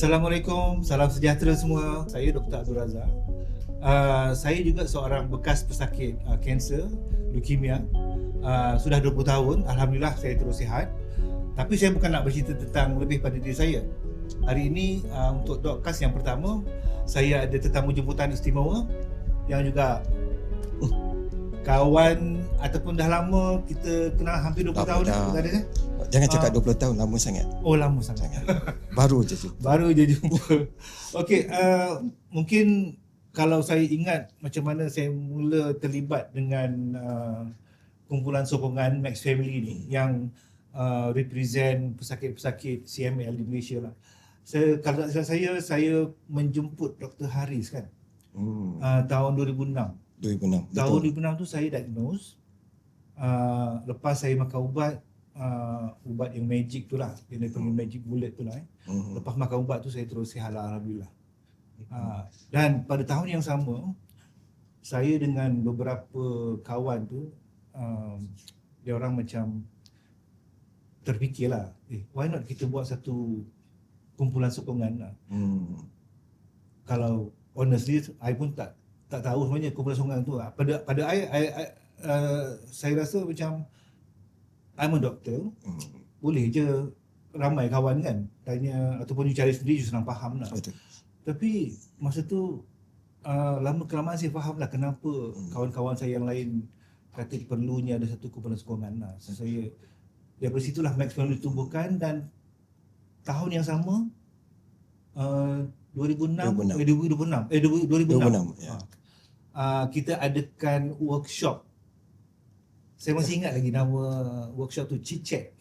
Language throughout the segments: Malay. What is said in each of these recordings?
Assalamualaikum, salam sejahtera semua. Saya Dr. Abdul Razak. Saya juga seorang bekas pesakit kanser, leukemia. Sudah 20 tahun, Alhamdulillah saya terus sihat. Tapi saya bukan nak bercerita tentang lebih pada diri saya. Hari ini untuk podcast yang pertama, saya ada tetamu jemputan istimewa yang juga kawan ataupun dah lama kita kenal, hampir 20 tahun dah. Jangan cakap 20 tahun, lama sangat. Oh, lama sangat. Baru je jumpa. Baru je jumpa. Okey, mungkin kalau saya ingat macam mana saya mula terlibat dengan kumpulan sokongan Max Family ni yang represent pesakit-pesakit CML di Malaysia lah. Kalau tak salah saya menjemput Dr. Haris kan. Tahun 2006. Tahun 2006 tu saya diagnose. Lepas saya makan ubat yang magic tu lah, yang dia panggil magic bullet tu lah. Lepas makan ubat tu saya terus sihat lah, Alhamdulillah. Dan pada tahun yang sama, saya dengan beberapa kawan tu, dia orang macam terfikirlah, why not kita buat satu kumpulan sokongan lah. Kalau honestly, I pun tak tahu sebenarnya kumpulan sokongan tu. Pada saya rasa macam I'm a doctor, boleh je ramai kawan kan tanya ataupun you cari sendiri, you senang faham lah. Betul. Tapi masa tu lama kelamaan saya faham lah kenapa kawan-kawan saya yang lain kata perlunya ada satu kumpulan sokongan lah. So, saya daripada situlah Max Family ditumbuhkan, dan tahun yang sama 2006 ya. Kita adakan workshop. Saya masih ingat lagi nama workshop tu, Chit Chat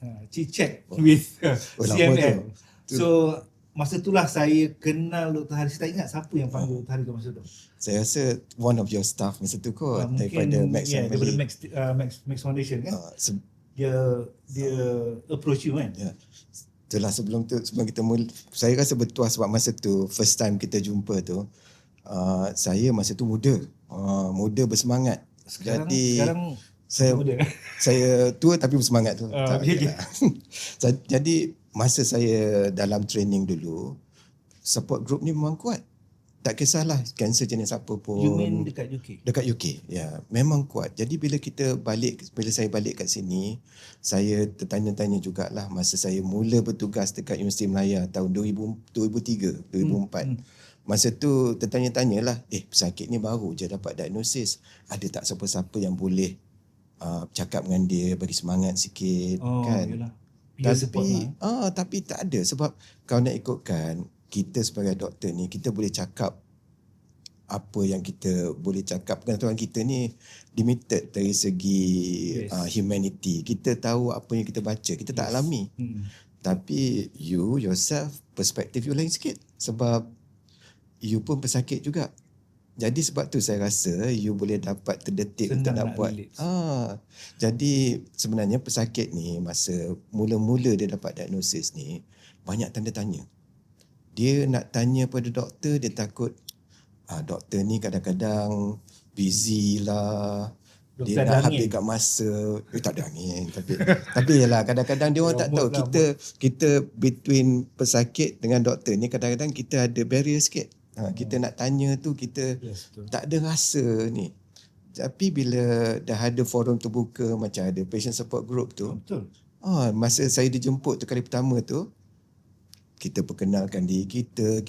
with CML. So masa itulah saya kenal Dr. Haris. Saya tak ingat siapa yang panggil Dr. Haris masa tu. Saya rasa one of your staff masa tu kot, daripada Max Family. Daripada Max Foundation kan. Dia approach you kan. Itulah sebelum kita mula, saya rasa bertuah sebab masa tu first time kita jumpa tu, saya masa tu muda bersemangat. Sekarang saya tua tapi bersemangat tu. Jadi masa saya dalam training dulu, support group ni memang kuat. Tak kisahlah kanser jenis apa pun. You mean dekat UK? Dekat UK, ya. Memang kuat. Jadi bila saya balik kat sini, saya tertanya-tanya jugalah masa saya mula bertugas dekat Universiti Melaya tahun 2003, 2004. Masa tu tertanya-tanyalah, pesakit ni baru je dapat diagnosis. Ada tak siapa-siapa yang boleh cakap dengan dia, bagi semangat sikit, kan? Yalah. Tapi tak ada, sebab kalau nak ikutkan, kita sebagai doktor ni, kita boleh cakap apa yang kita boleh cakap. Pengetahuan kita ni limited dari segi humanity. Kita tahu apa yang kita baca, kita tak alami. Tapi you yourself, perspektif you lain sikit, sebab you pun pesakit juga. Jadi sebab tu saya rasa you boleh dapat terdetik untuk nak buat. Jadi sebenarnya pesakit ni masa mula-mula dia dapat diagnosis ni, banyak tanda tanya. Dia nak tanya pada doktor, dia takut doktor ni kadang-kadang busy lah. Doktor dia nak habiskan masa. Tak ada angin. Tapi yalah, kadang-kadang dia orang tak tahu. Kita between pesakit dengan doktor ni, kadang-kadang kita ada barrier sikit. Kita nak tanya tu, kita tak ada rasa ni. Tapi bila dah ada forum terbuka, macam ada patient support group tu, masa saya dijemput tu kali pertama tu, kita perkenalkan diri kita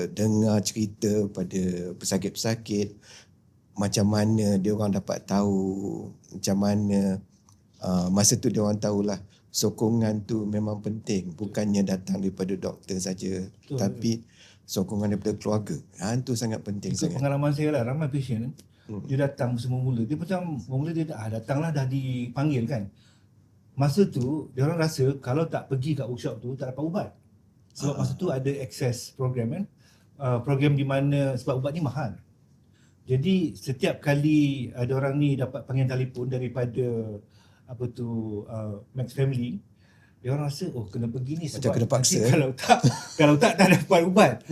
dengar cerita pada pesakit-pesakit, macam mana dia orang dapat tahu, macam mana masa tu dia orang tahulah sokongan tu memang penting, bukannya datang daripada doktor saja, tapi sokongan daripada keluarga. Itu sangat penting. Itu pengalaman saya lah, ramai patient dia datang semula-mula, dia macam mula dia datanglah dah dipanggil kan. Masa tu dia orang rasa kalau tak pergi kat workshop tu tak dapat ubat. Sebab masa tu ada access program kan. Program di mana, sebab ubat ni mahal. Jadi setiap kali ada orang ni dapat panggilan telefon daripada Max Family, dia orang rasa kena pergi ni sebab kena paksa. Kalau tak dapat ubat.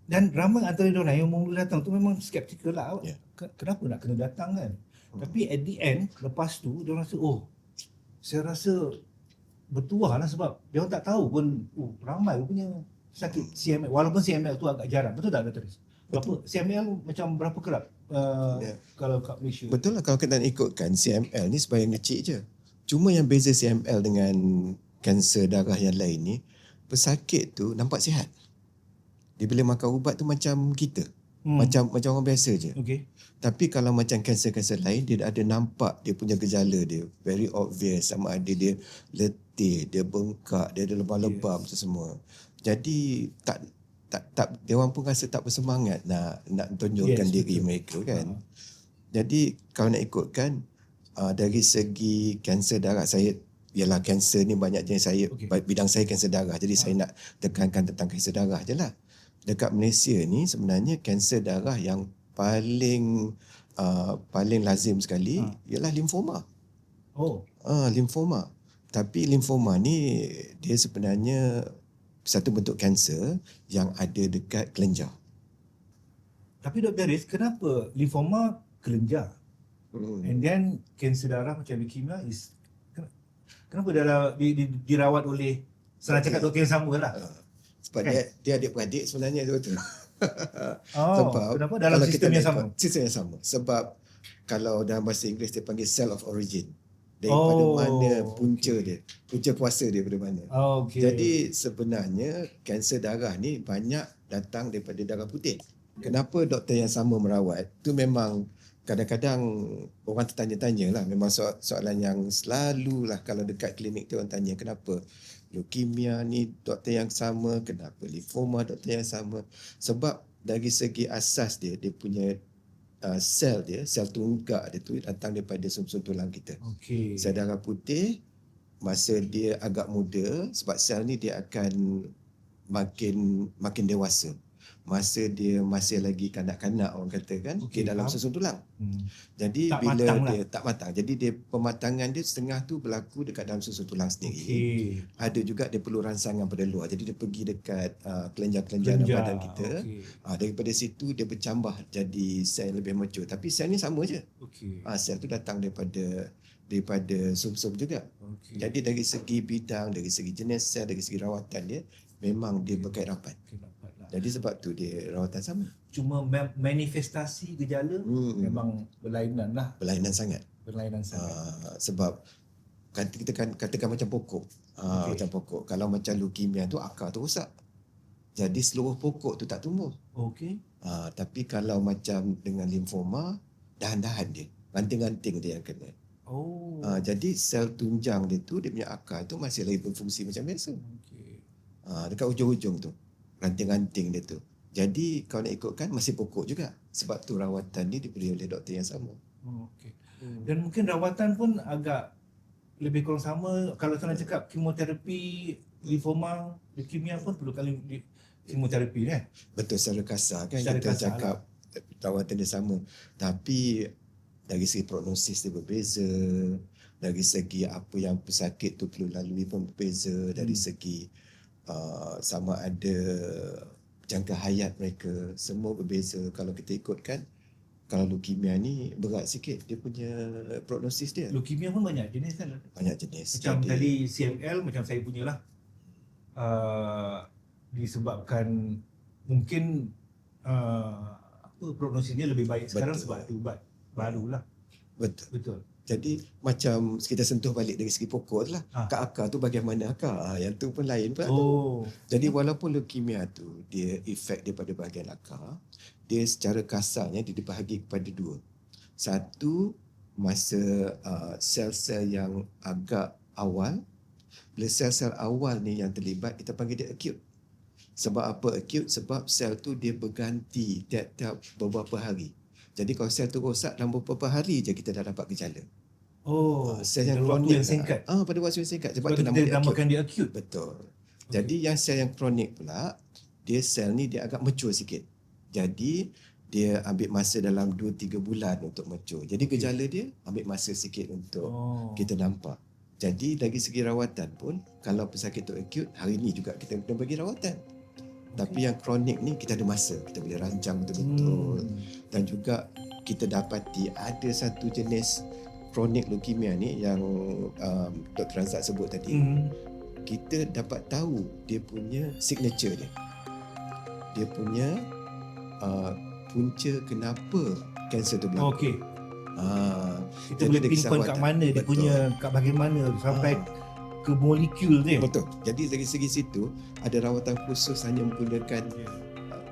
Dan ramai antara dia orang yang mula datang tu memang skeptikal lah. Kenapa nak kena datang kan? Tapi at the end, lepas tu dia orang rasa saya rasa bertuah lah, sebab dia orang tak tahu pun ramai punya sakit CML, walaupun CML tu agak jarang, betul tak Dr. Riz? CML macam berapa kerap Ya. kalau kat Malaysia? Betul lah, kalau kita nak ikutkan CML ni sebayang kecil je. Cuma yang beza CML dengan kanser darah yang lain ni, pesakit tu nampak sihat. Dia bila makan ubat tu macam kita. Macam orang biasa je. Okey. Tapi kalau macam kanser-kanser lain, dia ada nampak dia punya gejala dia. Very obvious. Sama ada dia letih, dia bengkak, dia ada lebam-lebam tu semua. Jadi tak dia orang pun rasa tak bersemangat nak tunjukkan diri mereka kan. Jadi kalau nak ikutkan dari segi kanser darah, saya ialah kanser ni banyak jenis, saya bidang saya kanser darah. Jadi saya nak tekankan tentang kanser darah je lah. Dekat Malaysia ni sebenarnya kanser darah yang paling lazim sekali ialah limfoma. Limfoma. Tapi limfoma ni dia sebenarnya satu bentuk kanser yang ada dekat kelenjar. Tapi Dr. Riz, kenapa limfoma kelenjar? And then kanser darah macam leukemia kenapa dirawat oleh, senang cakap doktor yang sama lah. Sebab dia adik-beradik sebenarnya tu. Sebab kenapa dalam sistem yang sama? Sistem yang sama. Sebab kalau dalam bahasa Inggeris dia panggil cell of origin. Daripada mana punca dia, punca kuasa dia daripada mana. Jadi sebenarnya kanser darah ni banyak datang daripada darah putih. Kenapa doktor yang sama merawat? Tu memang kadang-kadang orang tertanya-tanya lah. Memang soalan yang selalu lah kalau dekat klinik tu orang tanya, kenapa leukemia ni doktor yang sama, kenapa limfoma doktor yang sama? Sebab dari segi asas dia punya sel tunggak dia tu datang daripada sumsum tulang kita. Sel darah putih masa dia agak muda, sebab sel ni dia akan makin dewasa. Masa dia masih lagi kanak-kanak orang kata kan, dalam susun tulang. Jadi tak bila matang dia tak matang, jadi dia pematangan dia setengah tu berlaku dekat dalam susun tulang sendiri. Ada juga dia perlu rangsangan pada luar. Jadi dia pergi dekat kelenjar-kelenjar dalam badan kita. Daripada situ dia bercambah jadi sel lebih mature. Tapi sel ni sama je. Sel tu datang daripada sumsum juga. Jadi dari segi bidang, dari segi jenis sel, dari segi rawatan dia, memang dia berkait rapat. Jadi sebab tu dia rawatan sama. Cuma manifestasi gejala memang berlainan lah. Berlainan sangat. Sebab kita katakan macam pokok. Macam pokok. Kalau macam leukemia tu akar tu rosak. Jadi seluruh pokok tu tak tumbuh. Tapi kalau macam dengan limfoma, dahan-dahan dia, ranting-ranting dia yang kena. Jadi sel tunjang dia tu, dia punya akar tu masih lagi berfungsi macam biasa. Dekat ujung-ujung tu, ranting-ranting dia tu. Jadi kalau nak ikutkan masih pokok juga. Sebab tu rawatan ni diberi oleh doktor yang sama. Dan mungkin rawatan pun agak lebih kurang sama. Kalau senang cakap kemoterapi, limfoma, leukemia pun perlu kali kemoterapi kan? Betul, secara kasar kan secara kita kasar cakap rawatan dia sama. Tapi dari segi prognosis dia berbeza. Dari segi apa yang pesakit tu perlu lalui pun berbeza. Dari segi sama ada jangka hayat mereka, semua berbeza. Kalau kita ikutkan, kalau leukemia ni berat sikit dia punya prognosis dia. Leukemia pun banyak jenis kan? Banyak jenis. Macam tadi CML macam saya punya lah, disebabkan mungkin prognosisnya lebih baik sekarang. Betul. Sebab ada ubat baru lah. Betul. Jadi macam kita sentuh balik dari segi pokok tu lah. Kat akar tu bagaimana akar? Yang tu pun lain pula. Jadi walaupun leukemia tu dia efek daripada bahagian akar, dia secara kasarnya dia dibahagi kepada dua. Satu, masa sel-sel yang agak awal. Bila sel-sel awal ni yang terlibat, kita panggil dia acute. Sebab apa acute? Sebab sel tu dia berganti tiap-tiap beberapa hari. Jadi kalau sel tu rosak dalam beberapa hari je kita dah dapat gejala. Sel yang kronik singkat. Pada waktu yang singkat. Sebab tu namakan dia acute. Betul. Jadi yang sel yang kronik pula, dia sel ni dia agak mature sikit. Jadi dia ambil masa dalam 2-3 bulan untuk mature. Jadi gejala dia ambil masa sikit untuk kita nampak. Jadi dari segi rawatan pun, kalau pesakit tu acute, hari ni juga kita kena bagi rawatan. Tapi yang kronik ni kita ada masa, kita boleh rancang betul-betul. Dan juga kita dapati ada satu jenis kronik leukemia ni yang Dr. Razak sebut tadi. kita dapat tahu dia punya signature dia. Dia punya punca kenapa kanser tu berlaku. Okey. Kita jadi boleh dari pinpoint kisah kat mana dia betul. punya, kat bahagian mana sampai ke molekul dia. Betul. Jadi dari segi situ ada rawatan khusus hanya menggunakan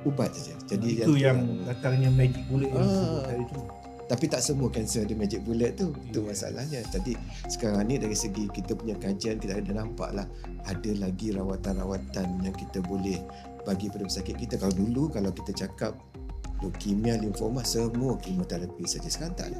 ubat saja. Jadi Itu yang datangnya magic bullet yang disebut tadi tu. tapi tak semua kanser ada magic bullet tu. Itu Ya. masalahnya. Jadi sekarang ni dari segi kita punya kajian kita ada nampak lah ada lagi rawatan-rawatan yang kita boleh bagi pada pesakit kita. Kalau dulu kalau kita cakap leukemia, limfoma semua kemoterapi saja, sekarang tak ada.